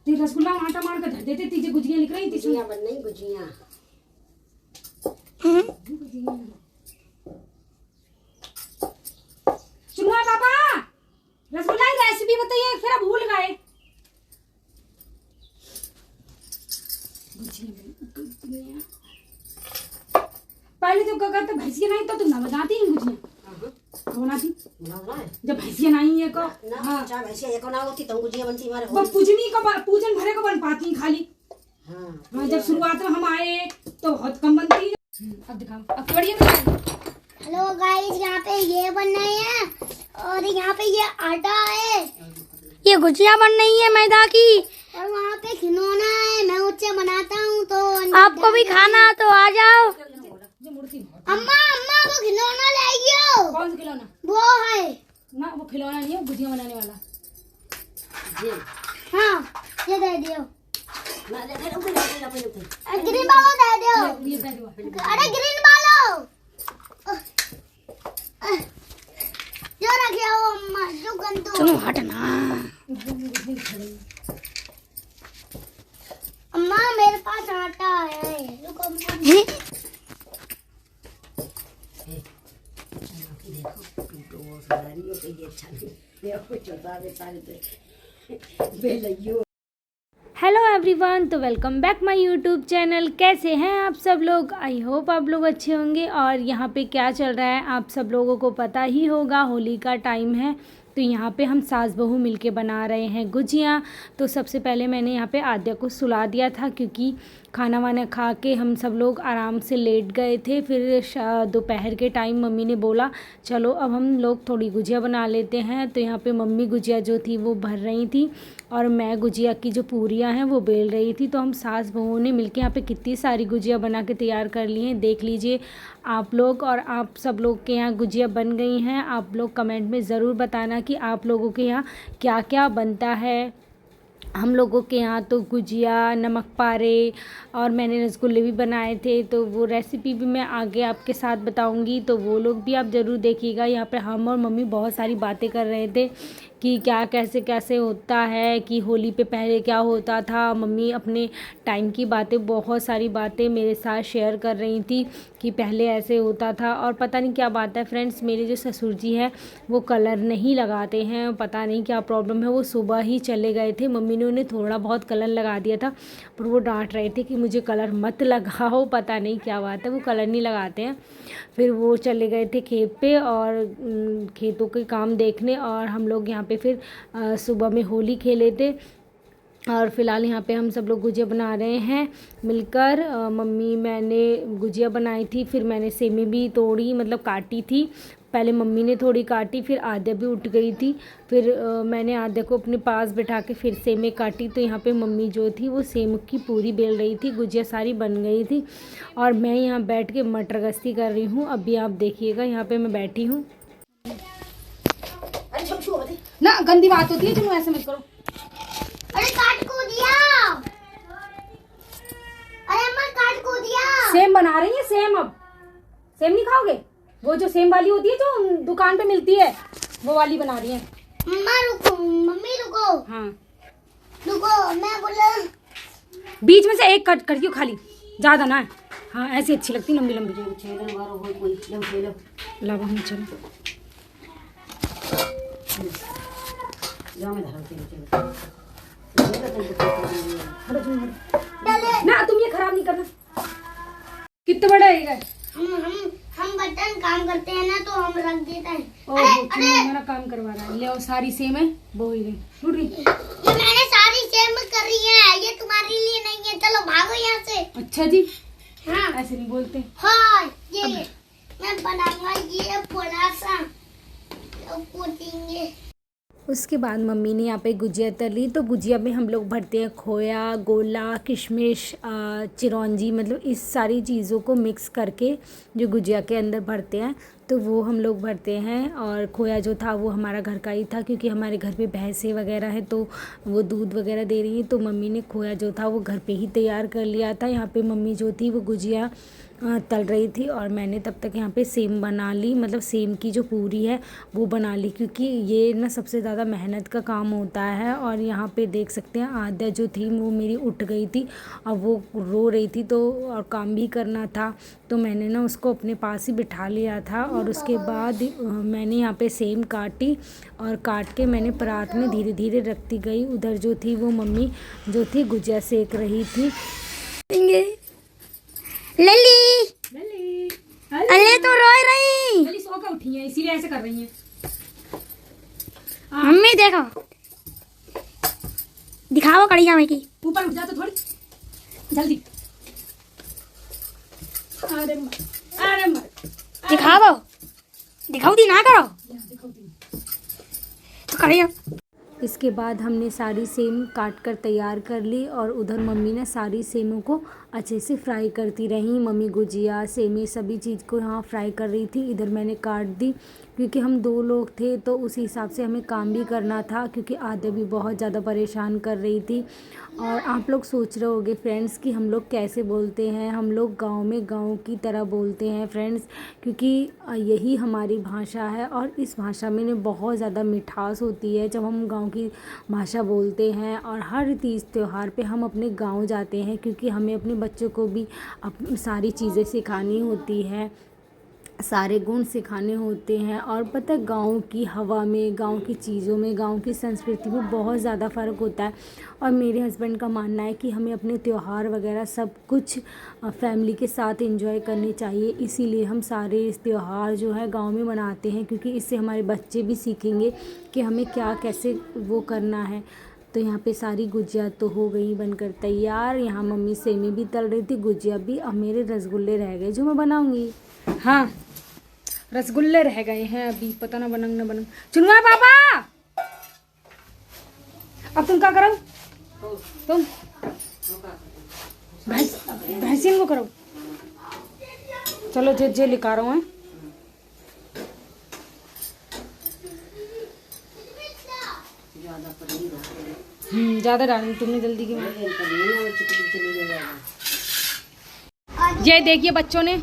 ते रसगुल्ला आटा मार कर धर देते, तीजे गुजिया लिख रही थी। गुजिया बन नहीं, गुजिया सुनो पापा, रसगुल्ला की रेसिपी बताइए, फिर भूल गए। पहले तो क्या करते, भैंसिया नहीं तो तुम ना बनाती गुजिया बनाती जब भैंसिया नहीं है को ना चार भैंसिया एक ना होती तो गुजिया बनती हमारे वो पूजनी का पूजन भरे को बन पाती खाली। हाँ जब शुरुआत में हम आए तो बहुत कम बनती। अब दिखाओ, अब बढ़िया। हेलो गाइस, यहाँ पे ये बन रही है और यहाँ पे ये आटा है, ये गुजिया बन रही है मैदा की, और वहाँ पे खिलौना है, मैं उससे बनाता हूँ। तो आपको भी खाना तो आ जाओ। अम्मा अम्मा वो खिलौना लाइयो। कौन सा खिलौना? वो है ना, वो खिलौना नहीं है, गुजिया बनाने वाला। हाँ ये दे दियो। ग्रीन ग्रीन वाला दे दियो। ये दे दो। अरे ग्रीन वाला जो रखे हो अम्मा, जो गंदू। चलो हटना। अम्मा मेरे पास आटा है, रुको अम्मा। हेलो एवरीवन, तो welcome back my YouTube channel. कैसे हैं आप सब लोग? आई होप आप लोग अच्छे होंगे। और यहाँ पे क्या चल रहा है आप सब लोगों को पता ही होगा, होली का टाइम है तो यहाँ पे हम सास बहू मिलके बना रहे हैं गुजिया। तो सबसे पहले मैंने यहाँ पे आद्या को सुला दिया था, क्योंकि खाना वाना खा के हम सब लोग आराम से लेट गए थे। फिर दोपहर के टाइम मम्मी ने बोला चलो अब हम लोग थोड़ी गुजिया बना लेते हैं। तो यहाँ पे मम्मी गुजिया जो थी वो भर रही थी और मैं गुजिया की जो पूरियाँ हैं वो बेल रही थी। तो हम सास बहू ने मिलके यहाँ पे कितनी सारी गुजिया बना के तैयार कर ली हैं, देख लीजिए आप लोग। और आप सब लोग के यहाँ गुजिया बन गई हैं? आप लोग कमेंट में ज़रूर बताना कि आप लोगों के यहाँ क्या क्या बनता है। हम लोगों के यहाँ तो गुजिया, नमक पारे और मैंने रसगुल्ले भी बनाए थे, तो वो रेसिपी भी मैं आगे आपके साथ बताऊंगी, तो वो लोग भी आप ज़रूर देखिएगा। यहाँ पे हम और मम्मी बहुत सारी बातें कर रहे थे कि क्या कैसे कैसे होता है, कि होली पे पहले क्या होता था। मम्मी अपने टाइम की बातें, बहुत सारी बातें मेरे साथ शेयर कर रही थी कि पहले ऐसे होता था। और पता नहीं क्या बात है फ्रेंड्स, मेरे जो ससुर जी हैं वो कलर नहीं लगाते हैं, पता नहीं क्या प्रॉब्लम है। वो सुबह ही चले गए थे, मम्मी ने उन्हें थोड़ा बहुत कलर लगा दिया था, पर वो डांट रहे थे कि मुझे कलर मत लगाओ, पता नहीं क्या बात है, वो कलर नहीं लगाते हैं। फिर वो चले गए थे खेत पे और खेतों के काम देखने, और हम लोग यहाँ पे फिर सुबह में होली खेले थे। और फ़िलहाल यहाँ पे हम सब लोग गुजिया बना रहे हैं मिलकर। मम्मी मैंने गुजिया बनाई थी, फिर मैंने सेमी भी तोड़ी, मतलब काटी थी। पहले मम्मी ने थोड़ी काटी, फिर आद्या भी उठ गई थी, फिर मैंने आद्या को अपने पास बिठा के फिर सेमे काटी। तो यहाँ पे मम्मी जो थी वो सेम की पूरी बेल रही थी, गुजिया सारी बन गई थी और मैं यहाँ बैठ के मटर गश्ती कर रही हूँ। अभी आप देखिएगा यहाँ पे मैं बैठी हूँ। ना गंदी बात होती है, तुम ऐसे मत करो। अरे काट को दिया। अरे अम्मा काट को दिया। सेम बना रही है, सेम। अब सेम नहीं खाओगे? वो जो सेम वाली होती है जो दुकान पे मिलती है, वो वाली बना रही है। मम्मा रुको, मम्मी रुको। हाँ रुको, मैं बोला बीच में से एक कट करियो खाली, ज्यादा ना है। हाँ ऐसी अच्छी लगती, लंबी लंबी। लावा हम चलो ना, तुम ये खराब नहीं करना। कितना बड़ा है ये? हम बर्तन काम करते हैं ना, तो हम रख देते हैं। मेरा काम करवा रहा है। ले सारी सेम है, वो ही गई टूट गई। ये मैंने सारी सेम करी है, ये तुम्हारे लिए नहीं है, चलो भागो यहाँ से। अच्छा जी, हाँ ऐसे नहीं बोलते। हाँ ये मैं बनाऊंगा, ये थोड़ा सा तो पोतेंगे। उसके बाद मम्मी ने यहाँ पे गुजिया तली। तो गुजिया में हम लोग भरते हैं खोया, गोला, किशमिश, चिरौंजी, मतलब इस सारी चीज़ों को मिक्स करके जो गुजिया के अंदर भरते हैं। तो वो हम लोग भरते हैं। और खोया जो था वो हमारा घर का ही था, क्योंकि हमारे घर पे भैंसें वगैरह है तो वो दूध वगैरह दे रही है, तो मम्मी ने खोया जो था वो घर पे ही तैयार कर लिया था। यहाँ पे मम्मी जो थी वो गुजिया तल रही थी और मैंने तब तक यहाँ पे सेम बना ली, मतलब सेम की जो पूरी है वो बना ली, क्योंकि ये ना सबसे ज़्यादा मेहनत का काम होता है। और यहाँ पे देख सकते हैं आद्या जो थी वो मेरी उठ गई थी और वो रो रही थी, तो और काम भी करना था, तो मैंने ना उसको अपने पास ही बिठा लिया था। और उसके बाद मैंने यहाँ पे सेम काटी और काट के मैंने परात में धीरे धीरे रखती गई। उधर जो थी वो मम्मी जो थी गुजिया सेक रही थी। लली लली अरे तो रो रही। लली सो के उठी है इसीलिए ऐसे कर रही है। मम्मी देखो, दिखाओ कड़िया में की। ऊपर उठ जा तो थोड़ी जल्दी। अरे मर दिखाओ, दिखाओ दी ना करो तो कड़िया। इसके बाद हमने सारी सेम काट कर तैयार कर ली और उधर मम्मी ने सारी सेमों को अच्छे से फ्राई करती रही। मम्मी गुजिया सेमें सभी चीज़ को यहाँ फ्राई कर रही थी, इधर मैंने काट दी, क्योंकि हम 2 लोग थे तो उस हिसाब से हमें काम भी करना था, क्योंकि आद्या भी बहुत ज़्यादा परेशान कर रही थी। और आप लोग सोच रहे होंगे फ्रेंड्स कि हम लोग कैसे बोलते हैं, हम लोग गाँव में गाँव की तरह बोलते हैं फ्रेंड्स, क्योंकि यही हमारी भाषा है और इस भाषा में बहुत ज़्यादा मिठास होती है जब हम गाँव की भाषा बोलते हैं। और हर तीज त्यौहार पे हम अपने गांव जाते हैं, क्योंकि हमें अपने बच्चों को भी सारी चीज़ें सिखानी होती है, सारे गुण सिखाने होते हैं। और पता है गाँव की हवा में, गांव की चीज़ों में, गांव की संस्कृति में बहुत ज़्यादा फ़र्क होता है। और मेरे हस्बैंड का मानना है कि हमें अपने त्यौहार वगैरह सब कुछ फैमिली के साथ एंजॉय करने चाहिए, इसीलिए हम सारे इस त्यौहार जो है गांव में मनाते हैं, क्योंकि इससे हमारे बच्चे भी सीखेंगे कि हमें क्या कैसे वो करना है। तो यहाँ पे सारी गुजिया तो हो गई बनकर तैयार। यहाँ मम्मी सेमी भी तल रही थी, गुजिया भी। अब मेरे रसगुल्ले रह गए जो मैं बनाऊंगी। हाँ रसगुल्ले रह गए हैं अभी, पता ना बनंग ना बनंग। चुनवा पापा अब तुम क्या करो, तुम भैंसीन को करो। चलो जे जे लिखा रहा हूँ। ज्यादा डालनी तुमने जल्दी की। ये देखिए बच्चों ने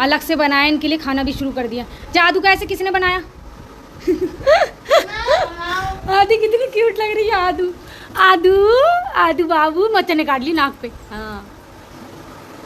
अलग से बनाया, इनके लिए खाना भी शुरू कर दिया। जादू कैसे किसने बनाया? आदू कितनी क्यूट लग रही है। आदू आदू आदू बाबू मच्छर ने काट ली नाक पे। हाँ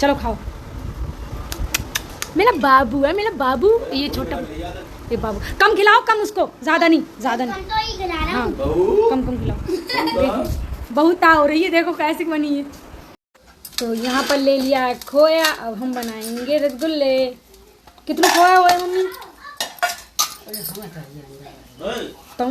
चलो खाओ। मेरा बाबू है, मेरा बाबू। ये छोटा ये बाबू। कम खिलाओ, कम उसको, ज्यादा नहीं, ज्यादा नहीं। हाँ कम कम खिलाओ। बहुत ता हो रही है, देखो कैसे बनी है। तो यहाँ पर ले लिया है खोया, अब हम बनाएंगे रसगुल्ले। कितना खोया हुआ है मम्मी? तो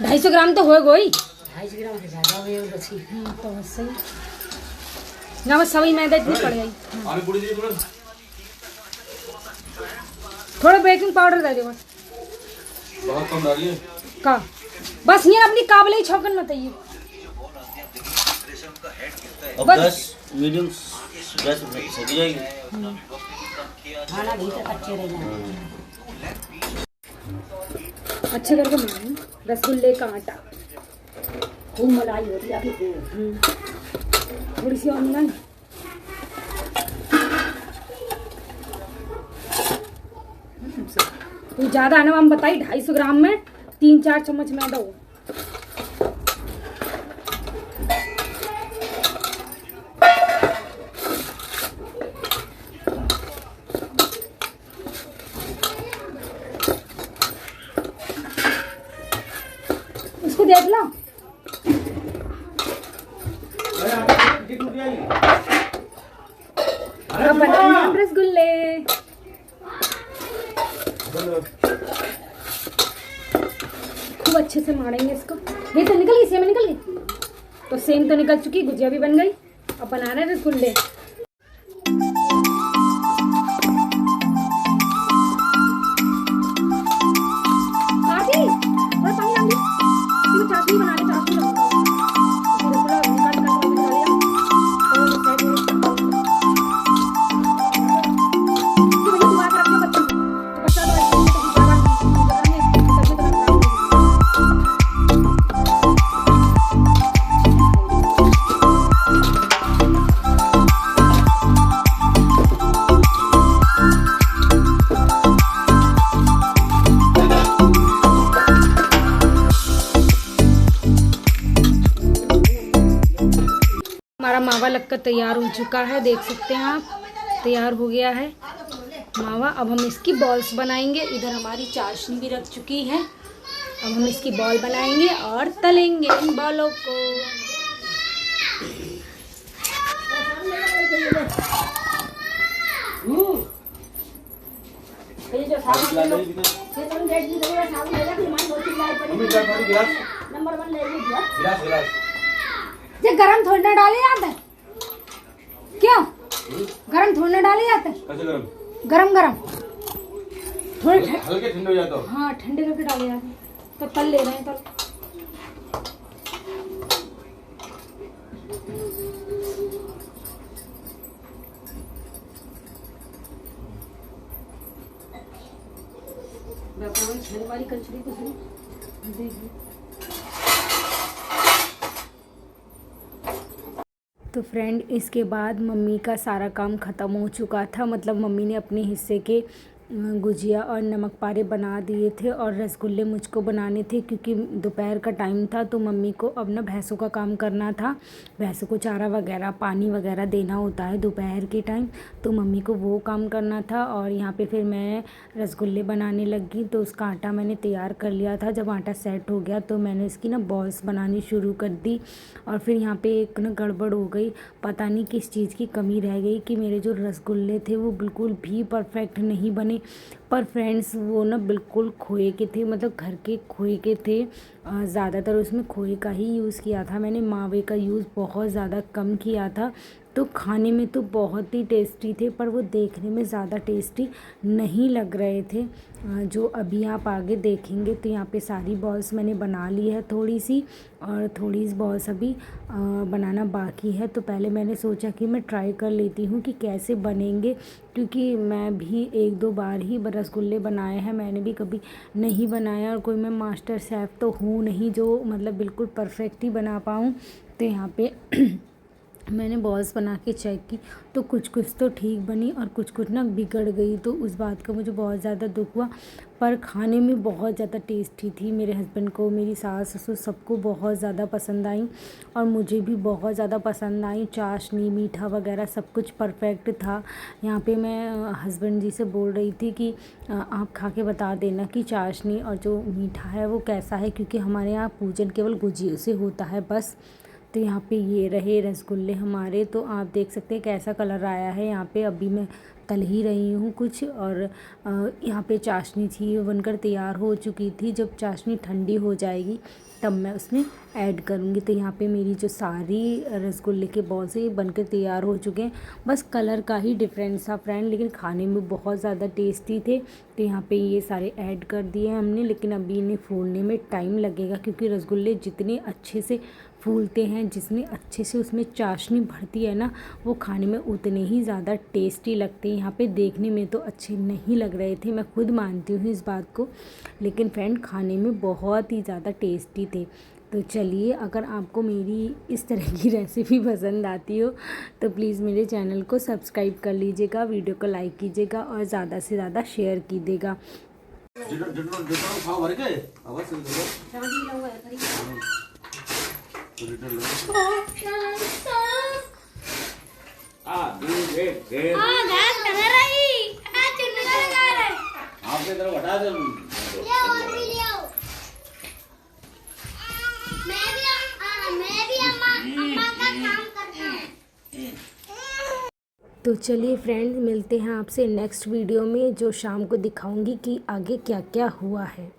250 ग्राम तो हो गई। 250 ग्राम से ज्यादा हो गया बच्ची। तो सही ना, बस सभी मैदा इतनी पड़ गई। थोड़ा बेकिंग पाउडर दे दो बस। बहुत कम डाली है का बस ये अपनी काबले ही छौकन मत आइए। अब 10 मीडियम गैस पे सज जाएगी। खाना भीतर कच्चे रह जाएंगे। अच्छे करके बनाए रसगुल्ले का आटा। खूब मलाई हो रही है अभी। थोड़ी सी और मिलाई। तो ज्यादा है ना, हम बताई 250 ग्राम में 3-4 चम्मच मैदा हो। इसको देख लो। अब बनाएंगे हम रसगुल्ले। खूब अच्छे से मारेंगे इसको। ये तो निकल गई, सेम निकल गई। तो सेम तो निकल चुकी, गुजिया भी बन गई। अब बना रहे हैं रसगुल्ले। बना रहे मावा लगकर तैयार हो चुका है, देख सकते हैं आप, तैयार हो गया है मावा। अब हम इसकी बॉल्स बनाएंगे। इधर हमारी चाशनी भी रख चुकी है। अब हम इसकी बॉल बनाएंगे और तलेंगे इन बॉलों को। ये गरम थोड़ी ना डाले जाते हैं, क्यों गरम थोड़ी ना डाले जाते हैं? गरम गरम थोड़े हल्के ठंडे हो जाते हो। हाँ ठंडे करके डाले जाते हैं। तो तल ले रहे हैं तल। वाली कचरी को देखिए। तो फ्रेंड इसके बाद मम्मी का सारा काम ख़त्म हो चुका था। मतलब मम्मी ने अपने हिस्से के गुजिया और नमक पारे बना दिए थे और रसगुल्ले मुझको बनाने थे, क्योंकि दोपहर का टाइम था। तो मम्मी को अब ना भैंसों का काम करना था। भैंसों को चारा वगैरह पानी वगैरह देना होता है दोपहर के टाइम, तो मम्मी को वो काम करना था। और यहाँ पे फिर मैं रसगुल्ले बनाने लगी। तो उसका आटा मैंने तैयार कर लिया था। जब आटा सेट हो गया तो मैंने इसकी ना बॉल्स बनानी शुरू कर दी। और फिर यहाँ पे एक ना गड़बड़ हो गई, पता नहीं किस चीज़ की कमी रह गई कि मेरे जो रसगुल्ले थे वो बिल्कुल भी परफेक्ट नहीं बने। पर फ्रेंड्स वो ना बिल्कुल खोए के थे, मतलब घर के खोए के थे। ज़्यादातर उसमें खोए का ही यूज़ किया था मैंने, मावे का यूज़ बहुत ज़्यादा कम किया था। तो खाने में तो बहुत ही टेस्टी थे, पर वो देखने में ज़्यादा टेस्टी नहीं लग रहे थे, जो अभी आप आगे देखेंगे। तो यहाँ पे सारी बॉल्स मैंने बना ली है थोड़ी सी, और थोड़ी सी बॉल्स अभी बनाना बाकी है। तो पहले मैंने सोचा कि मैं ट्राई कर लेती हूँ कि कैसे बनेंगे, क्योंकि मैं भी एक दो बार ही रसगुल्ले बनाए हैं, मैंने भी कभी नहीं बनाया। और कोई मैं मास्टर शेफ़ तो हूँ नहीं जो मतलब बिल्कुल परफेक्ट ही बना पाऊँ। तो यहाँ पे मैंने बॉल्स बना के चेक की तो कुछ कुछ तो ठीक बनी और कुछ ना बिगड़ गई। तो उस बात का मुझे बहुत ज़्यादा दुख हुआ, पर खाने में बहुत ज़्यादा टेस्टी थी। मेरे हस्बैंड को, मेरी सास ससुर सबको बहुत ज़्यादा पसंद आई और मुझे भी बहुत ज़्यादा पसंद आई। चाशनी मीठा वगैरह सब कुछ परफेक्ट था। यहाँ पे मैं हस्बैंड जी से बोल रही थी कि आप खा के बता देना कि चाशनी और जो मीठा है वो कैसा है, क्योंकि हमारे यहाँ पूजन केवल गुजियों से होता है बस। तो यहाँ पे ये रहे रसगुल्ले हमारे। तो आप देख सकते हैं कैसा कलर आया है। यहाँ पे अभी मैं तल ही रही हूँ कुछ, और यहाँ पे चाशनी थी वो बनकर तैयार हो चुकी थी। जब चाशनी ठंडी हो जाएगी तब मैं उसमें ऐड करूँगी। तो यहाँ पे मेरी जो सारी रसगुल्ले के बॉल्स हैं ये बनकर तैयार हो चुके हैं। बस कलर का ही डिफरेंस था फ्रेंड, लेकिन खाने में बहुत ज़्यादा टेस्टी थे। तो यहाँ पे ये सारे ऐड कर दिए हमने, लेकिन अभी इन्हें फूलने में टाइम लगेगा, क्योंकि रसगुल्ले जितने अच्छे से फूलते हैं, जितने अच्छे से उसमें चाशनी भरती है ना, वो खाने में उतने ही ज़्यादा टेस्टी लगते हैं। यहाँ पे देखने में तो अच्छे नहीं लग रहे थे, मैं खुद मानती हूँ इस बात को, लेकिन फ्रेंड खाने में बहुत ही ज़्यादा टेस्टी थे। तो चलिए, अगर आपको मेरी इस तरह की रेसिपी पसंद आती हो तो प्लीज़ मेरे चैनल को सब्सक्राइब कर लीजिएगा, वीडियो को लाइक कीजिएगा और ज़्यादा से ज़्यादा शेयर कीजिएगा। आपके तरफ हटा दो। तो चलिए फ्रेंड्स, मिलते हैं आपसे नेक्स्ट वीडियो में, जो शाम को दिखाऊंगी कि आगे क्या क्या हुआ है।